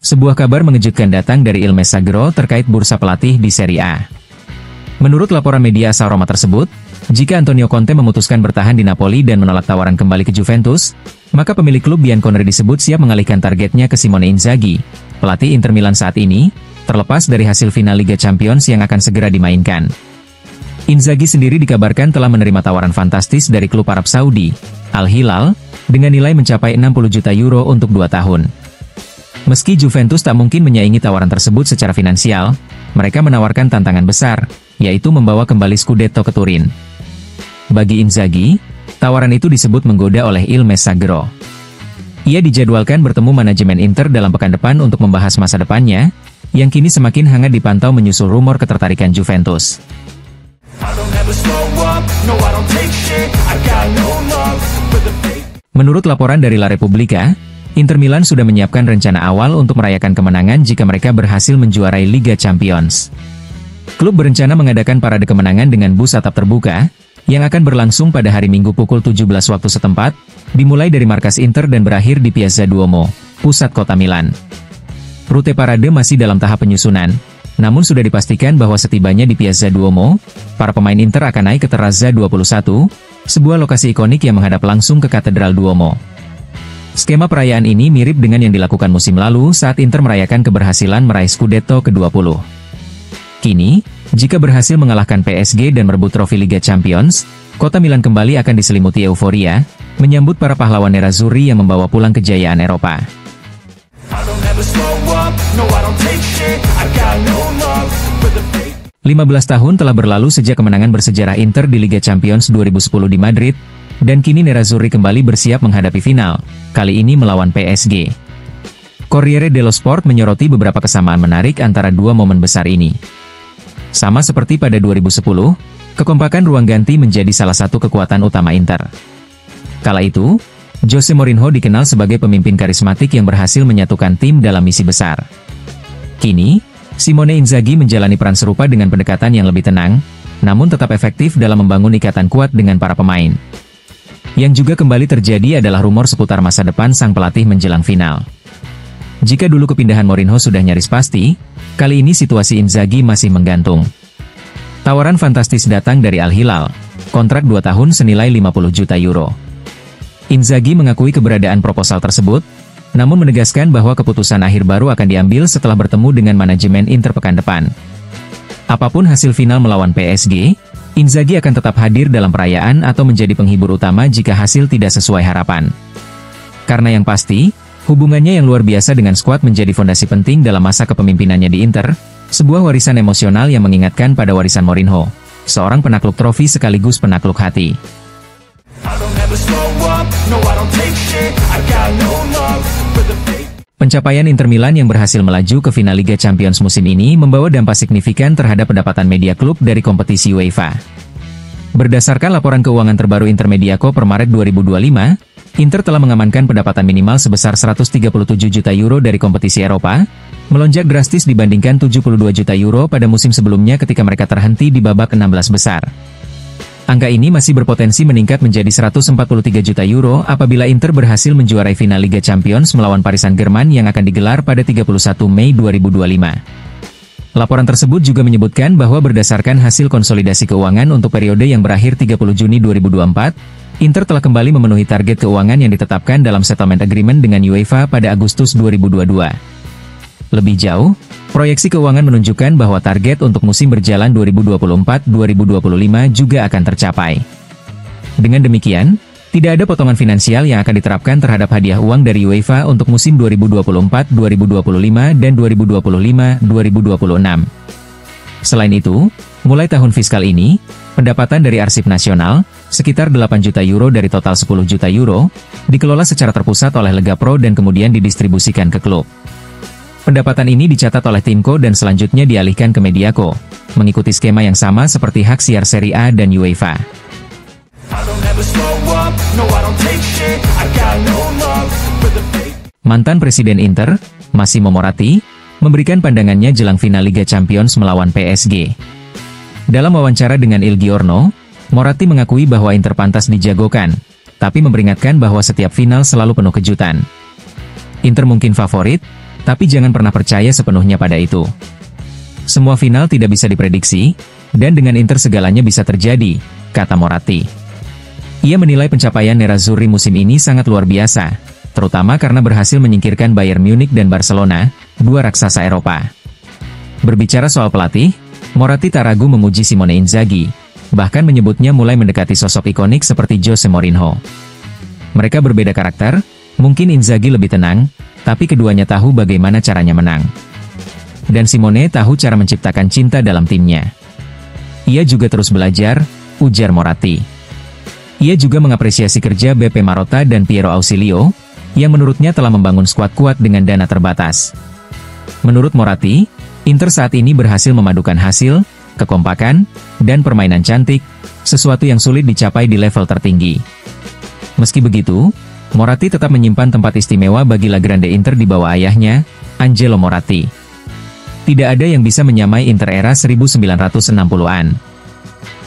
Sebuah kabar mengejutkan datang dari Il Messaggero terkait bursa pelatih di Serie A. Menurut laporan media asal Roma tersebut, jika Antonio Conte memutuskan bertahan di Napoli dan menolak tawaran kembali ke Juventus, maka pemilik klub Bianconeri disebut siap mengalihkan targetnya ke Simone Inzaghi, pelatih Inter Milan saat ini, terlepas dari hasil final Liga Champions yang akan segera dimainkan. Inzaghi sendiri dikabarkan telah menerima tawaran fantastis dari klub Arab Saudi, Al Hilal, dengan nilai mencapai 60 juta euro untuk 2 tahun. Meski Juventus tak mungkin menyaingi tawaran tersebut secara finansial, mereka menawarkan tantangan besar, yaitu membawa kembali Scudetto ke Turin. Bagi Inzaghi, tawaran itu disebut menggoda oleh Il Messaggero. Ia dijadwalkan bertemu manajemen Inter dalam pekan depan untuk membahas masa depannya, yang kini semakin hangat dipantau menyusul rumor ketertarikan Juventus. Menurut laporan dari La Repubblica, Inter Milan sudah menyiapkan rencana awal untuk merayakan kemenangan jika mereka berhasil menjuarai Liga Champions. Klub berencana mengadakan parade kemenangan dengan bus atap terbuka, yang akan berlangsung pada hari Minggu pukul 17 waktu setempat, dimulai dari markas Inter dan berakhir di Piazza Duomo, pusat kota Milan. Rute parade masih dalam tahap penyusunan, namun sudah dipastikan bahwa setibanya di Piazza Duomo, para pemain Inter akan naik ke Terrazza 21, sebuah lokasi ikonik yang menghadap langsung ke Katedral Duomo. Skema perayaan ini mirip dengan yang dilakukan musim lalu saat Inter merayakan keberhasilan meraih Scudetto ke-20. Kini, jika berhasil mengalahkan PSG dan merebut trofi Liga Champions, kota Milan kembali akan diselimuti euforia, menyambut para pahlawan Nerazzurri yang membawa pulang kejayaan Eropa. 15 tahun telah berlalu sejak kemenangan bersejarah Inter di Liga Champions 2010 di Madrid, dan kini Nerazzurri kembali bersiap menghadapi final, kali ini melawan PSG. Corriere dello Sport menyoroti beberapa kesamaan menarik antara dua momen besar ini. Sama seperti pada 2010, kekompakan ruang ganti menjadi salah satu kekuatan utama Inter. Kala itu, Jose Mourinho dikenal sebagai pemimpin karismatik yang berhasil menyatukan tim dalam misi besar. Kini, Simone Inzaghi menjalani peran serupa dengan pendekatan yang lebih tenang, namun tetap efektif dalam membangun ikatan kuat dengan para pemain. Yang juga kembali terjadi adalah rumor seputar masa depan sang pelatih menjelang final. Jika dulu kepindahan Mourinho sudah nyaris pasti, kali ini situasi Inzaghi masih menggantung. Tawaran fantastis datang dari Al Hilal, kontrak 2 tahun senilai 50 juta euro. Inzaghi mengakui keberadaan proposal tersebut, namun menegaskan bahwa keputusan akhir baru akan diambil setelah bertemu dengan manajemen Inter pekan depan. Apapun hasil final melawan PSG, Inzaghi akan tetap hadir dalam perayaan atau menjadi penghibur utama jika hasil tidak sesuai harapan. Karena yang pasti, hubungannya yang luar biasa dengan skuad menjadi fondasi penting dalam masa kepemimpinannya di Inter, sebuah warisan emosional yang mengingatkan pada warisan Mourinho, seorang penakluk trofi sekaligus penakluk hati. Pencapaian Inter Milan yang berhasil melaju ke final Liga Champions musim ini membawa dampak signifikan terhadap pendapatan media klub dari kompetisi UEFA. Berdasarkan laporan keuangan terbaru Intermediaco per Maret 2025, Inter telah mengamankan pendapatan minimal sebesar 137 juta euro dari kompetisi Eropa, melonjak drastis dibandingkan 72 juta euro pada musim sebelumnya ketika mereka terhenti di babak 16 besar. Angka ini masih berpotensi meningkat menjadi 143 juta euro apabila Inter berhasil menjuarai final Liga Champions melawan Paris Saint-Germain yang akan digelar pada 31 Mei 2025. Laporan tersebut juga menyebutkan bahwa berdasarkan hasil konsolidasi keuangan untuk periode yang berakhir 30 Juni 2024, Inter telah kembali memenuhi target keuangan yang ditetapkan dalam settlement agreement dengan UEFA pada Agustus 2022. Lebih jauh, proyeksi keuangan menunjukkan bahwa target untuk musim berjalan 2024-2025 juga akan tercapai. Dengan demikian, tidak ada potongan finansial yang akan diterapkan terhadap hadiah uang dari UEFA untuk musim 2024-2025 dan 2025-2026. Selain itu, mulai tahun fiskal ini, pendapatan dari arsip nasional, sekitar 8 juta euro dari total 10 juta euro, dikelola secara terpusat oleh Lega Pro dan kemudian didistribusikan ke klub. Pendapatan ini dicatat oleh Timco dan selanjutnya dialihkan ke Mediaco, mengikuti skema yang sama seperti hak siar Serie A dan UEFA. Mantan Presiden Inter, Massimo Moratti, memberikan pandangannya jelang final Liga Champions melawan PSG. Dalam wawancara dengan Il Giorno, Moratti mengakui bahwa Inter pantas dijagokan, tapi memperingatkan bahwa setiap final selalu penuh kejutan. Inter mungkin favorit, tapi jangan pernah percaya sepenuhnya pada itu. Semua final tidak bisa diprediksi, dan dengan Inter segalanya bisa terjadi, kata Moratti. Ia menilai pencapaian Nerazzurri musim ini sangat luar biasa, terutama karena berhasil menyingkirkan Bayern Munich dan Barcelona, dua raksasa Eropa. Berbicara soal pelatih, Moratti tak ragu memuji Simone Inzaghi, bahkan menyebutnya mulai mendekati sosok ikonik seperti Jose Mourinho. Mereka berbeda karakter, mungkin Inzaghi lebih tenang, tapi keduanya tahu bagaimana caranya menang. Dan Simone tahu cara menciptakan cinta dalam timnya. Ia juga terus belajar, ujar Moratti. Ia juga mengapresiasi kerja Beppe Marotta dan Piero Ausilio, yang menurutnya telah membangun skuad kuat dengan dana terbatas. Menurut Moratti, Inter saat ini berhasil memadukan hasil, kekompakan, dan permainan cantik, sesuatu yang sulit dicapai di level tertinggi. Meski begitu, Moratti tetap menyimpan tempat istimewa bagi La Grande Inter di bawah ayahnya, Angelo Moratti. Tidak ada yang bisa menyamai Inter era 1960-an.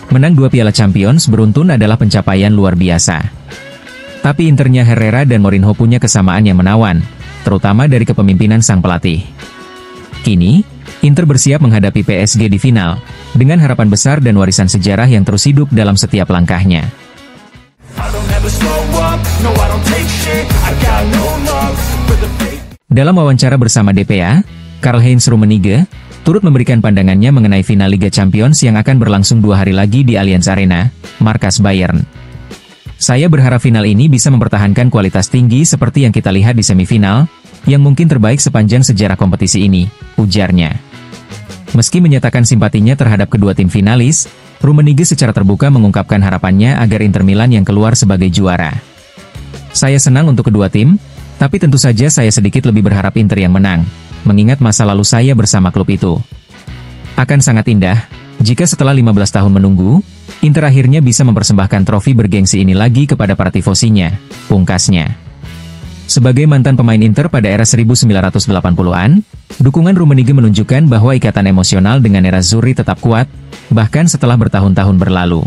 Menang 2 Piala Champions beruntun adalah pencapaian luar biasa. Tapi Internya Herrera dan Mourinho punya kesamaan yang menawan, terutama dari kepemimpinan sang pelatih. Kini, Inter bersiap menghadapi PSG di final, dengan harapan besar dan warisan sejarah yang terus hidup dalam setiap langkahnya. Dalam wawancara bersama DPA, Karl-Heinz Rummenigge turut memberikan pandangannya mengenai final Liga Champions yang akan berlangsung 2 hari lagi di Allianz Arena, markas Bayern. Saya berharap final ini bisa mempertahankan kualitas tinggi seperti yang kita lihat di semifinal, yang mungkin terbaik sepanjang sejarah kompetisi ini, ujarnya. Meski menyatakan simpatinya terhadap kedua tim finalis, Rummenigge secara terbuka mengungkapkan harapannya agar Inter Milan yang keluar sebagai juara. Saya senang untuk kedua tim, tapi tentu saja saya sedikit lebih berharap Inter yang menang, mengingat masa lalu saya bersama klub itu. Akan sangat indah, jika setelah 15 tahun menunggu, Inter akhirnya bisa mempersembahkan trofi bergengsi ini lagi kepada para tifosinya, pungkasnya. Sebagai mantan pemain Inter pada era 1980-an, dukungan Rummenigge menunjukkan bahwa ikatan emosional dengan Nerazzurri tetap kuat, bahkan setelah bertahun-tahun berlalu.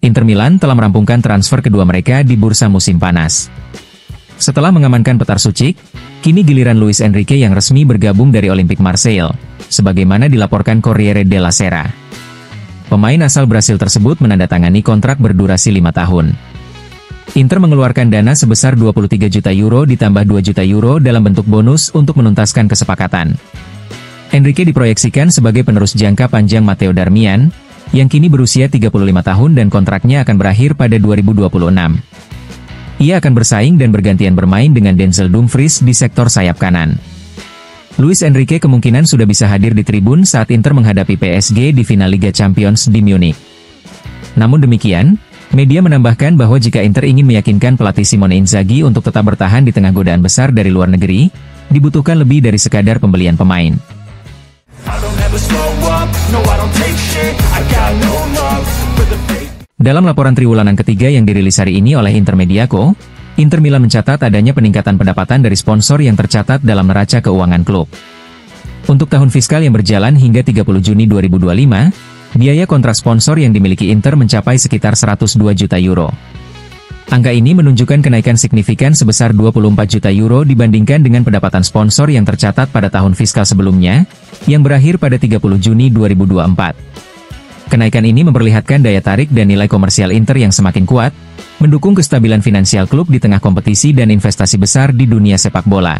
Inter Milan telah merampungkan transfer kedua mereka di bursa musim panas. Setelah mengamankan Petar Sucic, kini giliran Luis Enrique yang resmi bergabung dari Olympique Marseille, sebagaimana dilaporkan Corriere della Sera. Pemain asal Brasil tersebut menandatangani kontrak berdurasi 5 tahun. Inter mengeluarkan dana sebesar 23 juta euro ditambah 2 juta euro dalam bentuk bonus untuk menuntaskan kesepakatan. Enrique diproyeksikan sebagai penerus jangka panjang Matteo Darmian, yang kini berusia 35 tahun dan kontraknya akan berakhir pada 2026. Ia akan bersaing dan bergantian bermain dengan Denzel Dumfries di sektor sayap kanan. Luis Enrique kemungkinan sudah bisa hadir di tribun saat Inter menghadapi PSG di final Liga Champions di Munich. Namun demikian, media menambahkan bahwa jika Inter ingin meyakinkan pelatih Simone Inzaghi untuk tetap bertahan di tengah godaan besar dari luar negeri, dibutuhkan lebih dari sekadar pembelian pemain. Dalam laporan triwulan ketiga yang dirilis hari ini oleh Intermediaco, Inter Milan mencatat adanya peningkatan pendapatan dari sponsor yang tercatat dalam neraca keuangan klub. Untuk tahun fiskal yang berjalan hingga 30 Juni 2025, biaya kontrak sponsor yang dimiliki Inter mencapai sekitar 102 juta euro. Angka ini menunjukkan kenaikan signifikan sebesar 24 juta euro dibandingkan dengan pendapatan sponsor yang tercatat pada tahun fiskal sebelumnya, yang berakhir pada 30 Juni 2024. Kenaikan ini memperlihatkan daya tarik dan nilai komersial Inter yang semakin kuat, mendukung kestabilan finansial klub di tengah kompetisi dan investasi besar di dunia sepak bola.